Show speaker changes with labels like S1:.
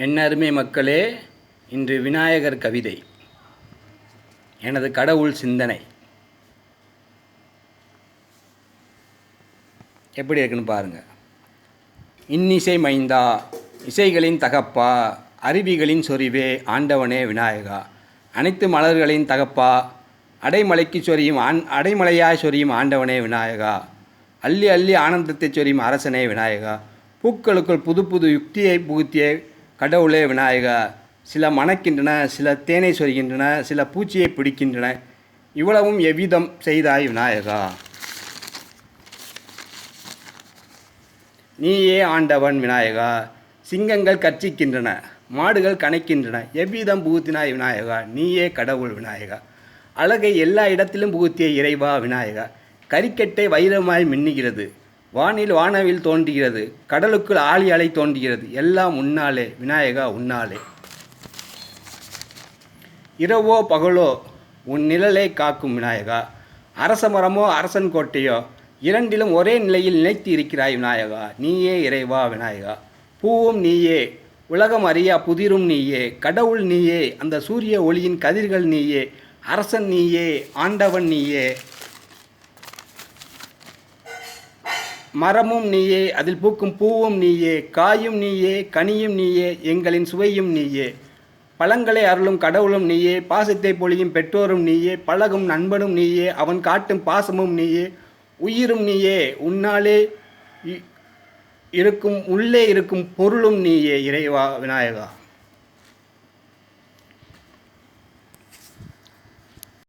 S1: என் அருமை மக்களே, இன்று விநாயகர் கவிதை. எனது கடவுள் சிந்தனை எப்படி இருக்குன்னு பாருங்கள். இன்னிசை மைந்தா, இசைகளின் தகப்பா, அருவிகளின் சொரிவே ஆண்டவனே விநாயகா, அனைத்து மலர்களின் தகப்பா, அடைமலையாய் சொரியும் ஆண்டவனே விநாயகா, அள்ளி அள்ளி ஆனந்தத்தை சொரியும் அரசனே விநாயகா, பூக்களுக்குள் புது புது யுக்தியை புகுத்திய கடவுளே விநாயகா, சில மணக்கின்றன, சில தேனை சொரிகின்றன, சில பூச்சியை பிடிக்கின்றன, இவ்வளவும் எவ்விதம் செய்தாய் விநாயகா. நீயே ஆண்டவன் விநாயகா, சிங்கங்கள் கர்ச்சிக்கின்றன, மாடுகள் கனைக்கின்றன, எவ்விதம் புகுத்தினாய் விநாயகா. நீயே கடவுள் விநாயகா, அழகை எல்லா இடத்திலும் புகுத்திய இறைவா விநாயகா. கரிக்கட்டை வைரமாய் மின்னுகிறது, வானவில் தோன்றுகிறது, கடலுக்குள் ஆழி அலை தோன்றுகிறது, எல்லாம் உன்னாலே விநாயகா உன்னாலே. இரவோ பகலோ உன் நிழலை காக்கும் விநாயகா, அரச மரமோ அரசன் கோட்டையோ இரண்டிலும் ஒரே நிலையில் நிலைத்து இருக்கிறாய் விநாயகா. நீயே இறைவா விநாயகா, பூவும் நீயே, உலகம் அறியா புதிரும் நீயே, கடவுள் நீயே, அந்த சூரிய ஒளியின் கதிர்கள் நீயே, அரசன் நீயே, ஆண்டவன் நீயே. மரமும் நீயே, அதில் பூக்கும் பூவும் நீயே, காயும் நீயே, கனியும் நீயே, எங்களின் சுவையும் நீயே, பழங்களை அருளும் கடவுளும் நீயே, பாசத்தை பொழியும் பெற்றோரும் நீயே, பழகும் நண்பனும் நீயே, அவன் காட்டும் பாசமும் நீயே, உயிரும் நீயே, உன்னாலே இருக்கும் உள்ளே இருக்கும் பொருளும் நீயே இறைவா விநாயகா.